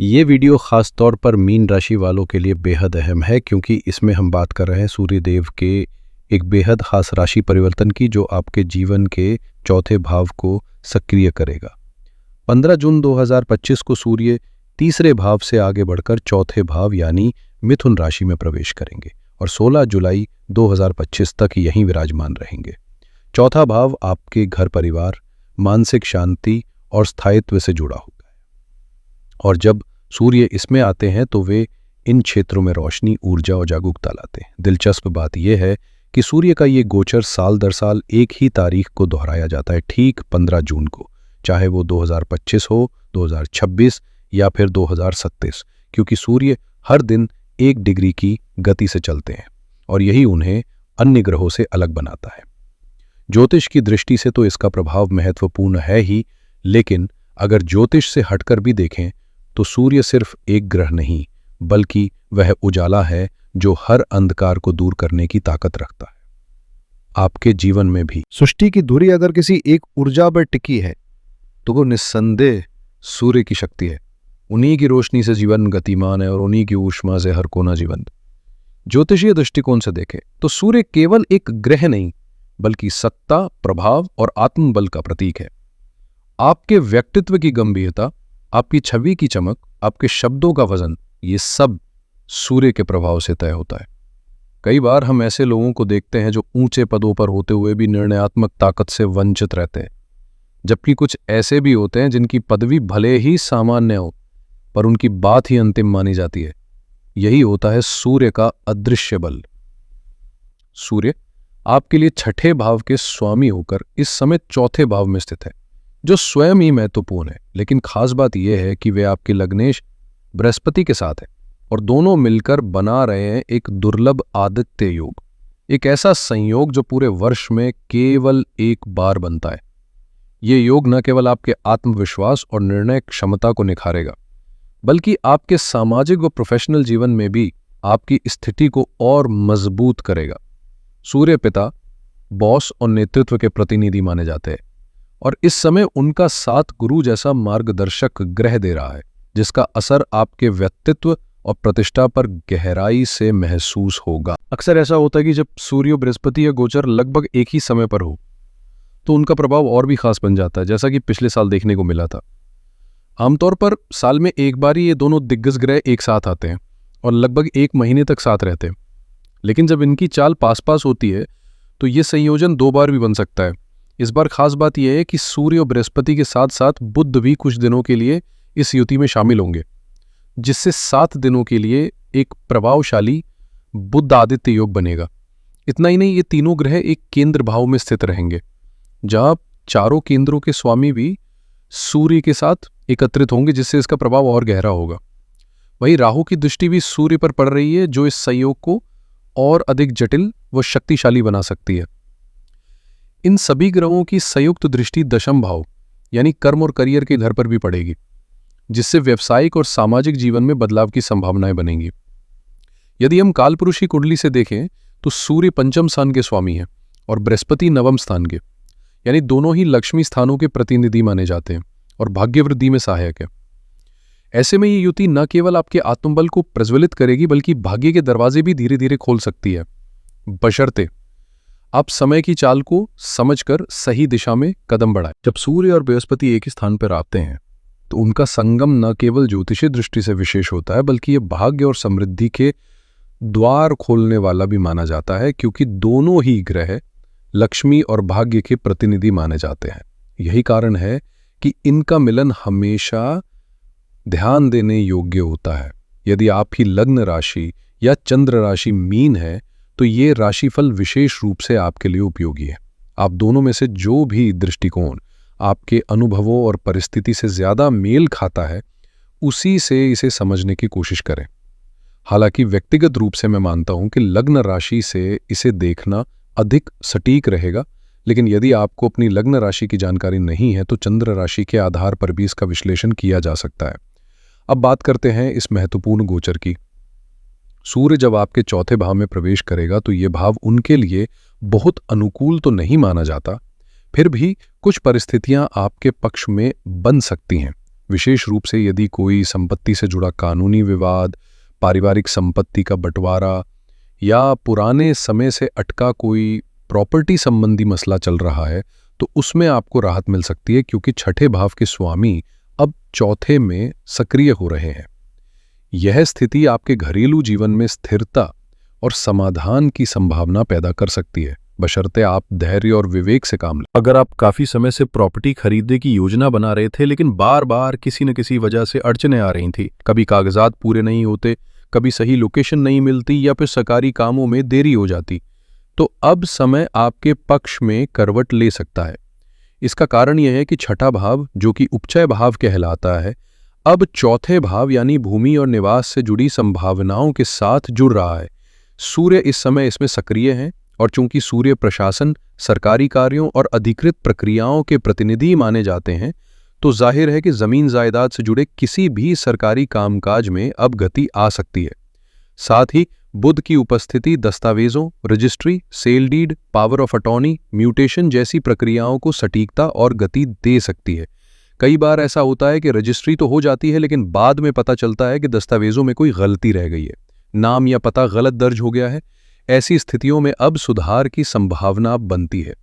ये वीडियो खास तौर पर मीन राशि वालों के लिए बेहद अहम है क्योंकि इसमें हम बात कर रहे हैं सूर्य देव के एक बेहद खास राशि परिवर्तन की जो आपके जीवन के चौथे भाव को सक्रिय करेगा। 15 जून 2025 को सूर्य तीसरे भाव से आगे बढ़कर चौथे भाव यानी मिथुन राशि में प्रवेश करेंगे और 16 जुलाई 2025 तक यहीं विराजमान रहेंगे। चौथा भाव आपके घर परिवार, मानसिक शांति और स्थायित्व से जुड़ा होगा और जब सूर्य इसमें आते हैं तो वे इन क्षेत्रों में रोशनी, ऊर्जा और जागरूकता लाते हैं। दिलचस्प बात यह है कि सूर्य का ये गोचर साल दर साल एक ही तारीख को दोहराया जाता है, ठीक 15 जून को, चाहे वो 2025 हो, 2026 या फिर 2037, क्योंकि सूर्य हर दिन 1 डिग्री की गति से चलते हैं और यही उन्हें अन्य ग्रहों से अलग बनाता है। ज्योतिष की दृष्टि से तो इसका प्रभाव महत्वपूर्ण है ही, लेकिन अगर ज्योतिष से हटकर भी देखें तो सूर्य सिर्फ एक ग्रह नहीं बल्कि वह उजाला है जो हर अंधकार को दूर करने की ताकत रखता है। आपके जीवन में भी सृष्टि की धुरी अगर किसी एक ऊर्जा पर टिकी है तो वो निस्संदेह सूर्य की शक्ति है। उन्हीं की रोशनी से जीवन गतिमान है और उन्हीं की ऊष्मा से हर कोना जीवंत। ज्योतिषीय दृष्टिकोण से देखें तो सूर्य केवल एक ग्रह नहीं बल्कि सत्ता, प्रभाव और आत्मबल का प्रतीक है। आपके व्यक्तित्व की गंभीरता, आपकी छवि की चमक, आपके शब्दों का वजन, ये सब सूर्य के प्रभाव से तय होता है। कई बार हम ऐसे लोगों को देखते हैं जो ऊंचे पदों पर होते हुए भी निर्णयात्मक ताकत से वंचित रहते हैं, जबकि कुछ ऐसे भी होते हैं जिनकी पदवी भले ही सामान्य हो पर उनकी बात ही अंतिम मानी जाती है। यही होता है सूर्य का अदृश्य बल। सूर्य आपके लिए छठे भाव के स्वामी होकर इस समय चौथे भाव में स्थित है, जो स्वयं ही महत्वपूर्ण है। लेकिन खास बात यह है कि वे आपके लग्नेश बृहस्पति के साथ है और दोनों मिलकर बना रहे हैं एक दुर्लभ आदित्य योग, एक ऐसा संयोग जो पूरे वर्ष में केवल एक बार बनता है। ये योग न केवल आपके आत्मविश्वास और निर्णय क्षमता को निखारेगा बल्कि आपके सामाजिक व प्रोफेशनल जीवन में भी आपकी स्थिति को और मजबूत करेगा। सूर्य पिता, बॉस और नेतृत्व के प्रतिनिधि माने जाते हैं और इस समय उनका साथ गुरु जैसा मार्गदर्शक ग्रह दे रहा है, जिसका असर आपके व्यक्तित्व और प्रतिष्ठा पर गहराई से महसूस होगा। अक्सर ऐसा होता है कि जब सूर्य बृहस्पति या गोचर लगभग एक ही समय पर हो तो उनका प्रभाव और भी खास बन जाता है, जैसा कि पिछले साल देखने को मिला था। आमतौर पर साल में एक बार ही ये दोनों दिग्गज ग्रह एक साथ आते हैं और लगभग 1 महीने तक साथ रहते हैं, लेकिन जब इनकी चाल पास पास होती है तो ये संयोजन 2 बार भी बन सकता है। इस बार खास बात यह है कि सूर्य और बृहस्पति के साथ साथ बुध भी कुछ दिनों के लिए इस युति में शामिल होंगे, जिससे 7 दिनों के लिए एक प्रभावशाली बुध आदित्य योग बनेगा। इतना ही नहीं, ये तीनों ग्रह एक केंद्र भाव में स्थित रहेंगे, जहां चारों केंद्रों के स्वामी भी सूर्य के साथ एकत्रित होंगे, जिससे इसका प्रभाव और गहरा होगा। वहीं राहु की दृष्टि भी सूर्य पर पड़ रही है, जो इस संयोग को और अधिक जटिल व शक्तिशाली बना सकती है। इन सभी ग्रहों की संयुक्त दृष्टि दशम भाव यानी कर्म और करियर के घर पर भी पड़ेगी, जिससे व्यवसायिक और सामाजिक जीवन में बदलाव की संभावनाएं बनेंगी। यदि हम कालपुरुषी कुंडली से देखें तो सूर्य पंचम स्थान के स्वामी हैं और बृहस्पति नवम स्थान के, यानी दोनों ही लक्ष्मी स्थानों के प्रतिनिधि माने जाते हैं और भाग्यवृद्धि में सहायक है। ऐसे में ये युति न केवल आपके आत्मबल को प्रज्वलित करेगी बल्कि भाग्य के दरवाजे भी धीरे धीरे खोल सकती है, बशर्ते आप समय की चाल को समझकर सही दिशा में कदम बढ़ाएं। जब सूर्य और बृहस्पति एक ही स्थान पर आते हैं तो उनका संगम न केवल ज्योतिषीय दृष्टि से विशेष होता है बल्कि ये भाग्य और समृद्धि के द्वार खोलने वाला भी माना जाता है, क्योंकि दोनों ही ग्रह लक्ष्मी और भाग्य के प्रतिनिधि माने जाते हैं। यही कारण है कि इनका मिलन हमेशा ध्यान देने योग्य होता है। यदि आप ही लग्न राशि या चंद्र राशि मीन है तो ये राशिफल विशेष रूप से आपके लिए उपयोगी है। आप दोनों में से जो भी दृष्टिकोण आपके अनुभवों और परिस्थिति से ज्यादा मेल खाता है, उसी से इसे समझने की कोशिश करें। हालांकि व्यक्तिगत रूप से मैं मानता हूं कि लग्न राशि से इसे देखना अधिक सटीक रहेगा, लेकिन यदि आपको अपनी लग्न राशि की जानकारी नहीं है तो चंद्र राशि के आधार पर भी इसका विश्लेषण किया जा सकता है। अब बात करते हैं इस महत्वपूर्ण गोचर की। सूर्य जब आपके चौथे भाव में प्रवेश करेगा तो ये भाव उनके लिए बहुत अनुकूल तो नहीं माना जाता, फिर भी कुछ परिस्थितियां आपके पक्ष में बन सकती हैं। विशेष रूप से यदि कोई संपत्ति से जुड़ा कानूनी विवाद, पारिवारिक संपत्ति का बंटवारा या पुराने समय से अटका कोई प्रॉपर्टी संबंधी मसला चल रहा है, तो उसमें आपको राहत मिल सकती है, क्योंकि छठे भाव के स्वामी अब चौथे में सक्रिय हो रहे हैं। यह स्थिति आपके घरेलू जीवन में स्थिरता और समाधान की संभावना पैदा कर सकती है, बशर्ते आप धैर्य और विवेक से काम लें। अगर आप काफी समय से प्रॉपर्टी खरीदने की योजना बना रहे थे, लेकिन बार बार किसी न किसी वजह से अड़चनें आ रही थी, कभी कागजात पूरे नहीं होते, कभी सही लोकेशन नहीं मिलती या फिर सरकारी कामों में देरी हो जाती, तो अब समय आपके पक्ष में करवट ले सकता है। इसका कारण यह है कि छठा भाव, जो कि उपचय भाव कहलाता है, अब चौथे भाव यानी भूमि और निवास से जुड़ी संभावनाओं के साथ जुड़ रहा है। सूर्य इस समय इसमें सक्रिय हैं, और चूंकि सूर्य प्रशासन, सरकारी कार्यों और अधिकृत प्रक्रियाओं के प्रतिनिधि माने जाते हैं, तो जाहिर है कि जमीन जायदाद से जुड़े किसी भी सरकारी कामकाज में अब गति आ सकती है। साथ ही बुध की उपस्थिति दस्तावेजों, registry, sale deed, power of attorney, mutation जैसी प्रक्रियाओं को सटीकता और गति दे सकती है। कई बार ऐसा होता है कि रजिस्ट्री तो हो जाती है, लेकिन बाद में पता चलता है कि दस्तावेजों में कोई गलती रह गई है, नाम या पता गलत दर्ज हो गया है। ऐसी स्थितियों में अब सुधार की संभावना बनती है।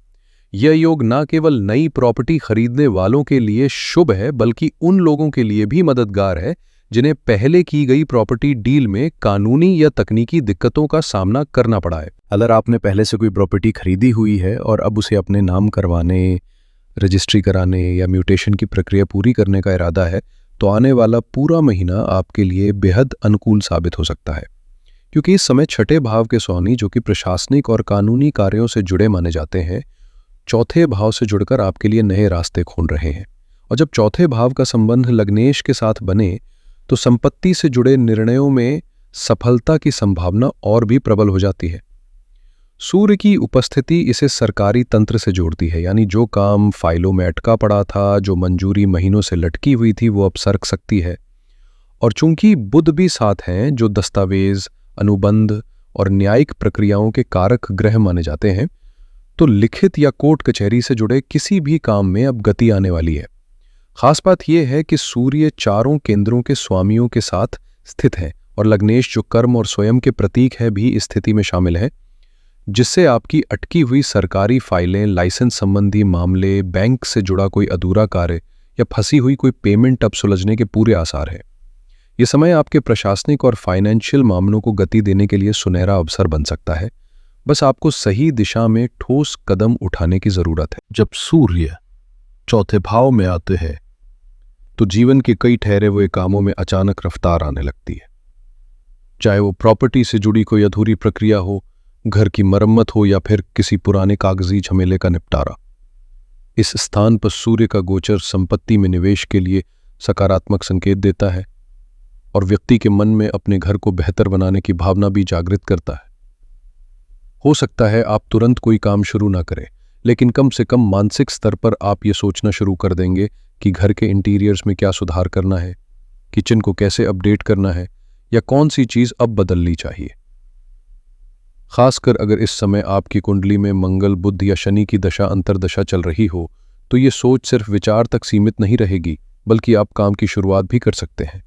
यह योग न केवल नई प्रॉपर्टी खरीदने वालों के लिए शुभ है, बल्कि उन लोगों के लिए भी मददगार है जिन्हें पहले की गई प्रॉपर्टी डील में कानूनी या तकनीकी दिक्कतों का सामना करना पड़ा है। अगर आपने पहले से कोई प्रॉपर्टी खरीदी हुई है और अब उसे अपने नाम करवाने, रजिस्ट्री कराने या म्यूटेशन की प्रक्रिया पूरी करने का इरादा है, तो आने वाला पूरा महीना आपके लिए बेहद अनुकूल साबित हो सकता है, क्योंकि इस समय छठे भाव के स्वामी, जो कि प्रशासनिक और कानूनी कार्यों से जुड़े माने जाते हैं, चौथे भाव से जुड़कर आपके लिए नए रास्ते खोल रहे हैं। और जब चौथे भाव का संबंध लग्नेश के साथ बने, तो संपत्ति से जुड़े निर्णयों में सफलता की संभावना और भी प्रबल हो जाती है। सूर्य की उपस्थिति इसे सरकारी तंत्र से जोड़ती है, यानी जो काम फाइलों में अटका पड़ा था, जो मंजूरी महीनों से लटकी हुई थी, वो अब सरक सकती है। और चूंकि बुध भी साथ हैं, जो दस्तावेज, अनुबंध और न्यायिक प्रक्रियाओं के कारक ग्रह माने जाते हैं, तो लिखित या कोर्ट कचहरी से जुड़े किसी भी काम में अब गति आने वाली है। खास बात यह है कि सूर्य चारों केंद्रों के स्वामियों के साथ स्थित है, और लग्नेश, जो कर्म और स्वयं के प्रतीक है, भी इस स्थिति में शामिल है, जिससे आपकी अटकी हुई सरकारी फाइलें, लाइसेंस संबंधी मामले, बैंक से जुड़ा कोई अधूरा कार्य या फंसी हुई कोई पेमेंट अब सुलझने के पूरे आसार है। ये समय आपके प्रशासनिक और फाइनेंशियल मामलों को गति देने के लिए सुनहरा अवसर बन सकता है। बस आपको सही दिशा में ठोस कदम उठाने की जरूरत है। जब सूर्य चौथे भाव में आते हैं, तो जीवन के कई ठहरे हुए कामों में अचानक रफ्तार आने लगती है। चाहे वो प्रॉपर्टी से जुड़ी कोई अधूरी प्रक्रिया हो, घर की मरम्मत हो, या फिर किसी पुराने कागजी झमेले का निपटारा। इस स्थान पर सूर्य का गोचर संपत्ति में निवेश के लिए सकारात्मक संकेत देता है, और व्यक्ति के मन में अपने घर को बेहतर बनाने की भावना भी जागृत करता है। हो सकता है आप तुरंत कोई काम शुरू ना करें, लेकिन कम से कम मानसिक स्तर पर आप ये सोचना शुरू कर देंगे कि घर के इंटीरियर्स में क्या सुधार करना है, किचन को कैसे अपडेट करना है, या कौन सी चीज अब बदलनी चाहिए। खासकर अगर इस समय आपकी कुंडली में मंगल, बुध या शनि की दशा अंतर्दशा चल रही हो, तो ये सोच सिर्फ विचार तक सीमित नहीं रहेगी, बल्कि आप काम की शुरुआत भी कर सकते हैं।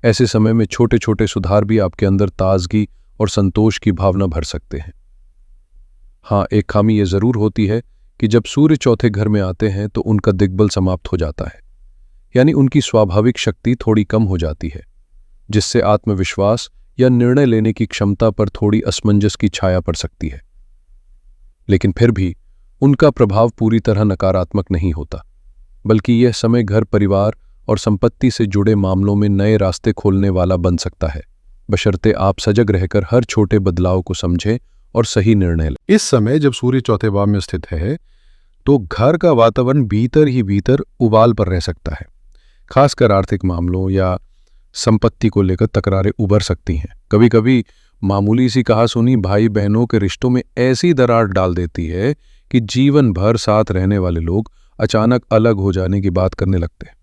ऐसे समय में छोटे छोटे सुधार भी आपके अंदर ताजगी और संतोष की भावना भर सकते हैं। हाँ, एक खामी ये जरूर होती है कि जब सूर्य चौथे घर में आते हैं, तो उनका दिग्बल समाप्त हो जाता है, यानी उनकी स्वाभाविक शक्ति थोड़ी कम हो जाती है, जिससे आत्मविश्वास या निर्णय लेने की क्षमता पर थोड़ी असमंजस की छाया पड़ सकती है। लेकिन फिर भी उनका प्रभाव पूरी तरह नकारात्मक नहीं होता, बल्कि यह समय घर, परिवार और संपत्ति से जुड़े मामलों में नए रास्ते खोलने वाला बन सकता है, बशर्ते आप सजग रहकर हर छोटे बदलाव को समझें और सही निर्णय लें। इस समय जब सूर्य चौथे भाव में स्थित है, तो घर का वातावरण भीतर ही भीतर उबाल पर रह सकता है। खासकर आर्थिक मामलों या संपत्ति को लेकर तकरारें उभर सकती हैं। कभी कभी मामूली सी कहासुनी भाई बहनों के रिश्तों में ऐसी दरार डाल देती है कि जीवन भर साथ रहने वाले लोग अचानक अलग हो जाने की बात करने लगते हैं।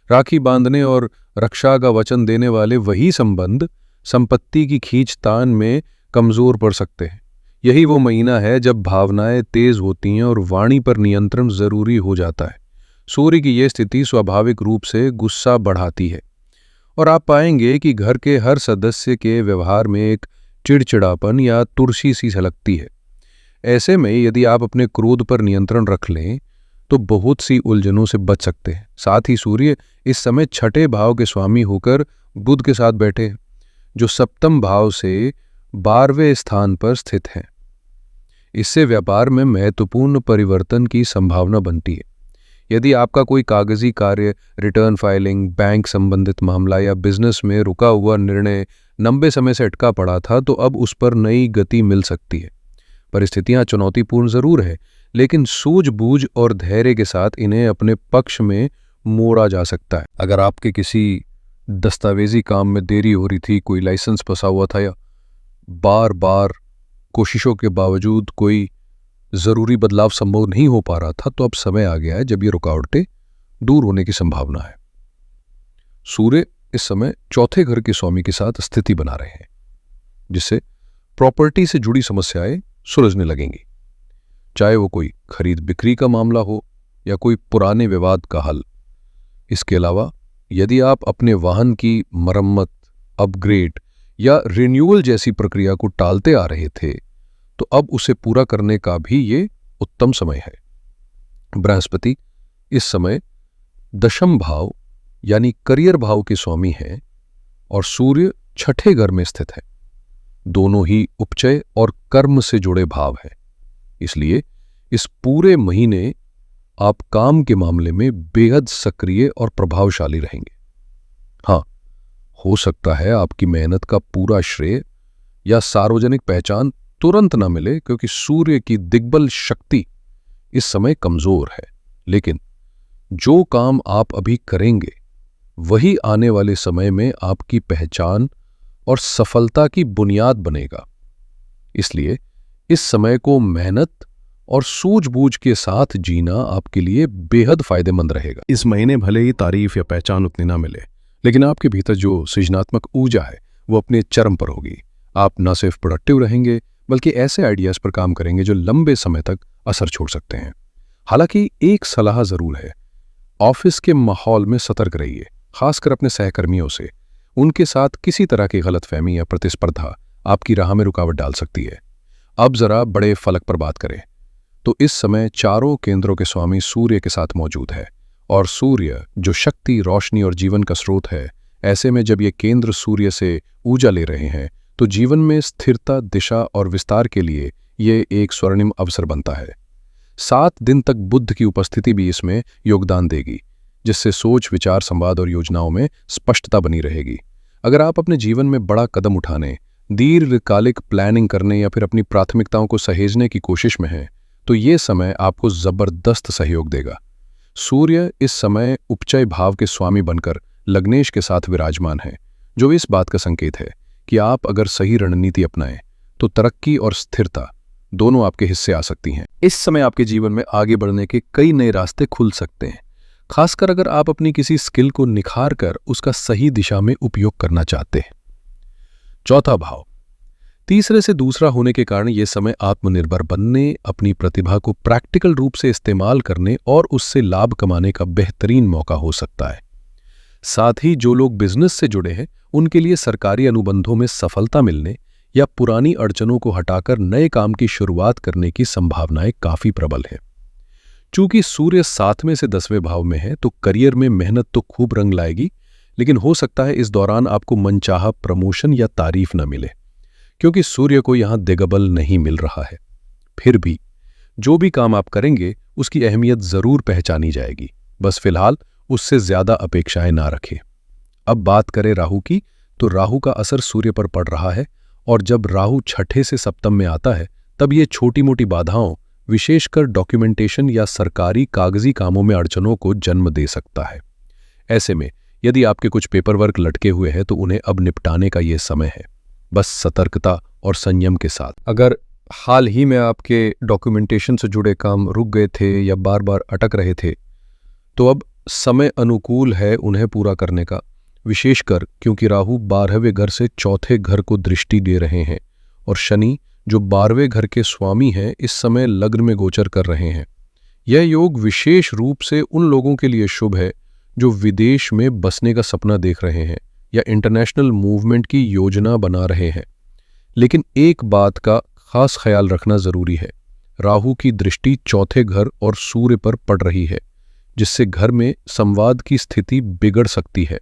राखी बांधने और रक्षा का वचन देने वाले वही संबंध संपत्ति की खींचतान में कमजोर पड़ सकते हैं। यही वो महीना है जब भावनाएं तेज होती हैं और वाणी पर नियंत्रण जरूरी हो जाता है। सूर्य की यह स्थिति स्वाभाविक रूप से गुस्सा बढ़ाती है और आप पाएंगे कि घर के हर सदस्य के व्यवहार में एक चिड़चिड़ापन या तुरसी सी झलकती है। ऐसे में यदि आप अपने क्रोध पर नियंत्रण रख लें तो बहुत सी उलझनों से बच सकते हैं। साथ ही सूर्य इस समय छठे भाव के स्वामी होकर बुध के साथ बैठे हैं, जो सप्तम भाव से 12वें स्थान पर स्थित हैं। इससे व्यापार में महत्वपूर्ण परिवर्तन की संभावना बनती है। यदि आपका कोई कागजी कार्य, रिटर्न फाइलिंग, बैंक संबंधित मामला या बिजनेस में रुका हुआ निर्णय लंबे समय से अटका पड़ा था, तो अब उस पर नई गति मिल सकती है। परिस्थितियां चुनौतीपूर्ण जरूर है, लेकिन सूझबूझ और धैर्य के साथ इन्हें अपने पक्ष में मोड़ा जा सकता है। अगर आपके किसी दस्तावेजी काम में देरी हो रही थी, कोई लाइसेंस फंसा हुआ था या बार बार कोशिशों के बावजूद कोई जरूरी बदलाव संभव नहीं हो पा रहा था, तो अब समय आ गया है जब ये रुकावटें दूर होने की संभावना है। सूर्य इस समय चौथे घर के स्वामी के साथ स्थिति बना रहे हैं, जिससे प्रॉपर्टी से जुड़ी समस्याएं सुलझने लगेंगी, चाहे वो कोई खरीद बिक्री का मामला हो या कोई पुराने विवाद का हल। इसके अलावा यदि आप अपने वाहन की मरम्मत, अपग्रेड या रिन्यूअल जैसी प्रक्रिया को टालते आ रहे थे, तो अब उसे पूरा करने का भी ये उत्तम समय है। बृहस्पति इस समय दशम भाव यानी करियर भाव के स्वामी हैं और सूर्य छठे घर में स्थित है। दोनों ही उपचय और कर्म से जुड़े भाव हैं। इसलिए इस पूरे महीने आप काम के मामले में बेहद सक्रिय और प्रभावशाली रहेंगे। हाँ, हो सकता है आपकी मेहनत का पूरा श्रेय या सार्वजनिक पहचान तुरंत न मिले, क्योंकि सूर्य की दिग्बल शक्ति इस समय कमजोर है, लेकिन जो काम आप अभी करेंगे वही आने वाले समय में आपकी पहचान और सफलता की बुनियाद बनेगा। इसलिए इस समय को मेहनत और सूझबूझ के साथ जीना आपके लिए बेहद फायदेमंद रहेगा। इस महीने भले ही तारीफ या पहचान उतनी ना मिले, लेकिन आपके भीतर जो सृजनात्मक ऊर्जा है वो अपने चरम पर होगी। आप न सिर्फ प्रोडक्टिव रहेंगे, बल्कि ऐसे आइडियाज पर काम करेंगे जो लंबे समय तक असर छोड़ सकते हैं। हालांकि एक सलाह जरूर है, ऑफिस के माहौल में सतर्क रहिए, खासकर अपने सहकर्मियों से। उनके साथ किसी तरह की गलतफहमी या प्रतिस्पर्धा आपकी राह में रुकावट डाल सकती है। अब जरा बड़े फलक पर बात करें तो इस समय चारों केंद्रों के स्वामी सूर्य के साथ मौजूद है, और सूर्य जो शक्ति, रोशनी और जीवन का स्रोत है, ऐसे में जब ये केंद्र सूर्य से ऊर्जा ले रहे हैं तो जीवन में स्थिरता, दिशा और विस्तार के लिए ये एक स्वर्णिम अवसर बनता है। 7 दिन तक बुध की उपस्थिति भी इसमें योगदान देगी, जिससे सोच, विचार, संवाद और योजनाओं में स्पष्टता बनी रहेगी। अगर आप अपने जीवन में बड़ा कदम उठाने, दीर्घकालिक प्लानिंग करने या फिर अपनी प्राथमिकताओं को सहेजने की कोशिश में हैं, तो ये समय आपको जबरदस्त सहयोग देगा। सूर्य इस समय उपचय भाव के स्वामी बनकर लग्नेश के साथ विराजमान है, जो इस बात का संकेत है कि आप अगर सही रणनीति अपनाएं तो तरक्की और स्थिरता दोनों आपके हिस्से आ सकती हैं। इस समय आपके जीवन में आगे बढ़ने के कई नए रास्ते खुल सकते हैं, खासकर अगर आप अपनी किसी स्किल को निखार कर उसका सही दिशा में उपयोग करना चाहते हैं। चौथा भाव तीसरे से दूसरा होने के कारण यह समय आत्मनिर्भर बनने, अपनी प्रतिभा को प्रैक्टिकल रूप से इस्तेमाल करने और उससे लाभ कमाने का बेहतरीन मौका हो सकता है। साथ ही जो लोग बिजनेस से जुड़े हैं उनके लिए सरकारी अनुबंधों में सफलता मिलने या पुरानी अड़चनों को हटाकर नए काम की शुरुआत करने की संभावनाएं काफी प्रबल हैं। चूंकि सूर्य 7वें से 10वें भाव में है, तो करियर में मेहनत तो खूब रंग लाएगी, लेकिन हो सकता है इस दौरान आपको मनचाहा प्रमोशन या तारीफ न मिले, क्योंकि सूर्य को यहां दिग्बल नहीं मिल रहा है। फिर भी जो भी काम आप करेंगे उसकी अहमियत जरूर पहचानी जाएगी, बस फिलहाल उससे ज्यादा अपेक्षाएं ना रखें। अब बात करें राहु की, तो राहु का असर सूर्य पर पड़ रहा है, और जब राहु छठे से सप्तम में आता है तब ये छोटी मोटी बाधाओं, विशेषकर डॉक्यूमेंटेशन या सरकारी कागजी कामों में अड़चनों को जन्म दे सकता है। ऐसे में यदि आपके कुछ पेपर वर्क लटके हुए हैं तो उन्हें अब निपटाने का ये समय है, बस सतर्कता और संयम के साथ। अगर हाल ही में आपके डॉक्यूमेंटेशन से जुड़े काम रुक गए थे या बार बार अटक रहे थे, तो अब समय अनुकूल है उन्हें पूरा करने का, विशेषकर क्योंकि राहु 12वें घर से चौथे घर को दृष्टि दे रहे हैं और शनि जो 12वें घर के स्वामी हैं इस समय लग्न में गोचर कर रहे हैं। यह योग विशेष रूप से उन लोगों के लिए शुभ है जो विदेश में बसने का सपना देख रहे हैं या इंटरनेशनल मूवमेंट की योजना बना रहे हैं। लेकिन एक बात का खास ख्याल रखना जरूरी है, राहु की दृष्टि चौथे घर और सूर्य पर पड़ रही है, जिससे घर में संवाद की स्थिति बिगड़ सकती है।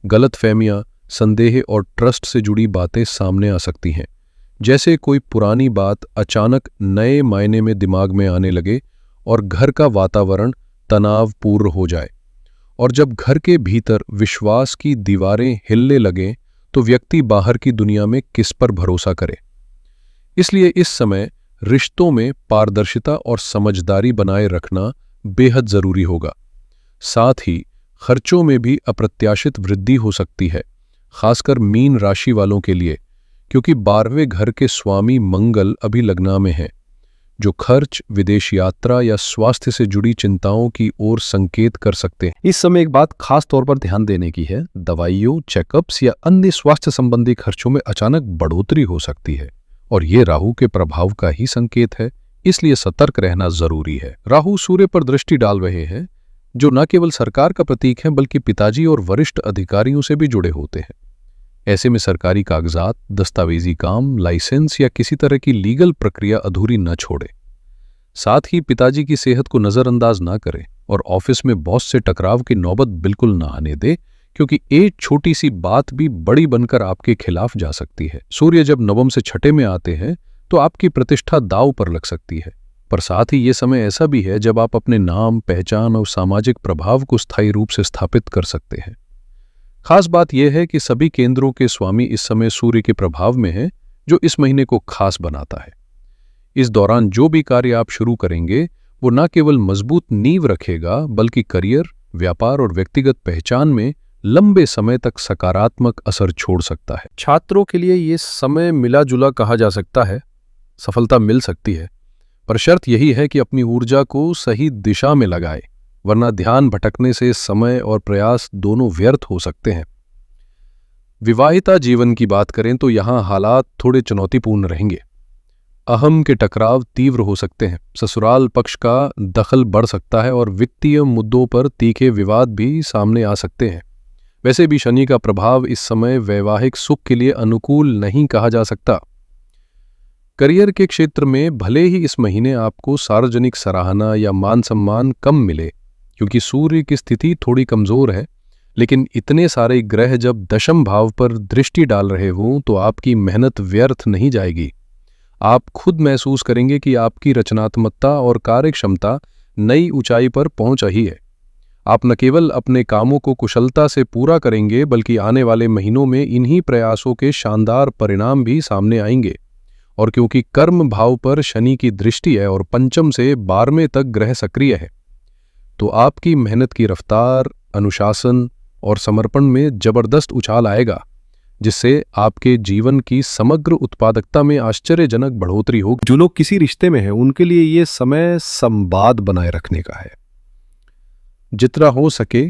गलतफहमियां, संदेह और ट्रस्ट से जुड़ी बातें सामने आ सकती हैं, जैसे कोई पुरानी बात अचानक नए मायने में दिमाग में आने लगे और घर का वातावरण तनावपूर्ण हो जाए। और जब घर के भीतर विश्वास की दीवारें हिलने लगें तो व्यक्ति बाहर की दुनिया में किस पर भरोसा करे। इसलिए इस समय रिश्तों में पारदर्शिता और समझदारी बनाए रखना बेहद जरूरी होगा। साथ ही खर्चों में भी अप्रत्याशित वृद्धि हो सकती है, खासकर मीन राशि वालों के लिए, क्योंकि 12वें घर के स्वामी मंगल अभी लग्न में हैं, जो खर्च, विदेश यात्रा या स्वास्थ्य से जुड़ी चिंताओं की ओर संकेत कर सकते हैं। इस समय एक बात खास तौर पर ध्यान देने की है, दवाइयों, चेकअप्स या अन्य स्वास्थ्य संबंधी खर्चों में अचानक बढ़ोतरी हो सकती है और ये राहु के प्रभाव का ही संकेत है, इसलिए सतर्क रहना जरूरी है। राहु सूर्य पर दृष्टि डाल रहे हैं, जो न केवल सरकार का प्रतीक है बल्कि पिताजी और वरिष्ठ अधिकारियों से भी जुड़े होते हैं। ऐसे में सरकारी कागजात, दस्तावेजी काम, लाइसेंस या किसी तरह की लीगल प्रक्रिया अधूरी न छोड़े। साथ ही पिताजी की सेहत को नजरअंदाज ना करें और ऑफिस में बॉस से टकराव की नौबत बिल्कुल ना आने दे, क्योंकि एक छोटी सी बात भी बड़ी बनकर आपके खिलाफ जा सकती है। सूर्य जब नवम से छठे में आते हैं तो आपकी प्रतिष्ठा दांव पर लग सकती है, पर साथ ही ये समय ऐसा भी है जब आप अपने नाम, पहचान और सामाजिक प्रभाव को स्थायी रूप से स्थापित कर सकते हैं। खास बात यह है कि सभी केंद्रों के स्वामी इस समय सूर्य के प्रभाव में हैं, जो इस महीने को खास बनाता है। इस दौरान जो भी कार्य आप शुरू करेंगे वो न केवल मजबूत नींव रखेगा बल्कि करियर, व्यापार और व्यक्तिगत पहचान में लंबे समय तक सकारात्मक असर छोड़ सकता है। छात्रों के लिए ये समय मिला जुला कहा जा सकता है, सफलता मिल सकती है, पर शर्त यही है कि अपनी ऊर्जा को सही दिशा में लगाए, वरना ध्यान भटकने से समय और प्रयास दोनों व्यर्थ हो सकते हैं। विवाहिता जीवन की बात करें तो यहां हालात थोड़े चुनौतीपूर्ण रहेंगे। अहम के टकराव तीव्र हो सकते हैं, ससुराल पक्ष का दखल बढ़ सकता है और वित्तीय मुद्दों पर तीखे विवाद भी सामने आ सकते हैं। वैसे भी शनि का प्रभाव इस समय वैवाहिक सुख के लिए अनुकूल नहीं कहा जा सकता। करियर के क्षेत्र में भले ही इस महीने आपको सार्वजनिक सराहना या मान सम्मान कम मिले, क्योंकि सूर्य की स्थिति थोड़ी कमजोर है, लेकिन इतने सारे ग्रह जब दशम भाव पर दृष्टि डाल रहे हों तो आपकी मेहनत व्यर्थ नहीं जाएगी। आप खुद महसूस करेंगे कि आपकी रचनात्मकता और कार्य क्षमता नई ऊंचाई पर पहुंच रही है। आप न केवल अपने कामों को कुशलता से पूरा करेंगे बल्कि आने वाले महीनों में इन्हीं प्रयासों के शानदार परिणाम भी सामने आएंगे। और क्योंकि कर्म भाव पर शनि की दृष्टि है और पंचम से 12वें तक ग्रह सक्रिय है, तो आपकी मेहनत की रफ्तार, अनुशासन और समर्पण में जबरदस्त उछाल आएगा, जिससे आपके जीवन की समग्र उत्पादकता में आश्चर्यजनक बढ़ोतरी होगी। जो लोग किसी रिश्ते में हैं उनके लिए ये समय संवाद बनाए रखने का है। जितना हो सके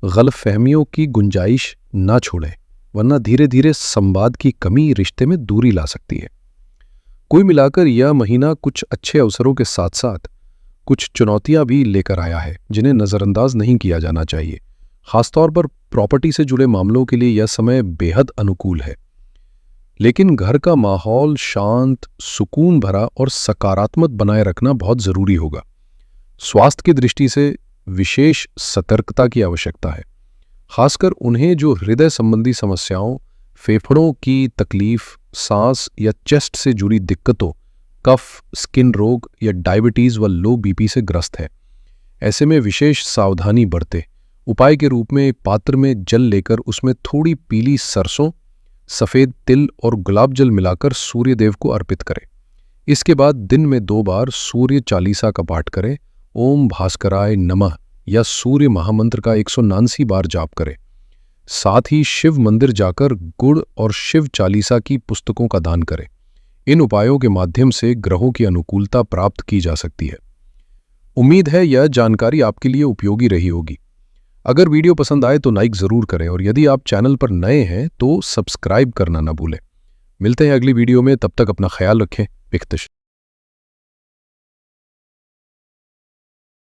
गलतफहमियों की गुंजाइश ना छोड़ें, वरना धीरे धीरे संवाद की कमी रिश्ते में दूरी ला सकती है। कुल मिलाकर यह महीना कुछ अच्छे अवसरों के साथ साथ कुछ चुनौतियां भी लेकर आया है, जिन्हें नजरअंदाज नहीं किया जाना चाहिए। खासतौर पर प्रॉपर्टी से जुड़े मामलों के लिए यह समय बेहद अनुकूल है, लेकिन घर का माहौल शांत, सुकून भरा और सकारात्मक बनाए रखना बहुत जरूरी होगा। स्वास्थ्य की दृष्टि से विशेष सतर्कता की आवश्यकता है, खासकर उन्हें जो हृदय संबंधी समस्याओं, फेफड़ों की तकलीफ, सांस या चेस्ट से जुड़ी दिक्कतों, कफ, स्किन रोग या डायबिटीज व लो बीपी से ग्रस्त है। ऐसे में विशेष सावधानी बरतें। उपाय के रूप में एक पात्र में जल लेकर उसमें थोड़ी पीली सरसों, सफ़ेद तिल और गुलाब जल मिलाकर सूर्य देव को अर्पित करें। इसके बाद दिन में 2 बार सूर्य चालीसा का पाठ करें, ओम भास्कराय नमः या सूर्य महामंत्र का 179 बार जाप करें। साथ ही शिव मंदिर जाकर गुड़ और शिव चालीसा की पुस्तकों का दान करें। इन उपायों के माध्यम से ग्रहों की अनुकूलता प्राप्त की जा सकती है। उम्मीद है यह जानकारी आपके लिए उपयोगी रही होगी। अगर वीडियो पसंद आए तो लाइक जरूर करें और यदि आप चैनल पर नए हैं तो सब्सक्राइब करना ना भूलें। मिलते हैं अगली वीडियो में, तब तक अपना ख्याल रखें। इख्तिश।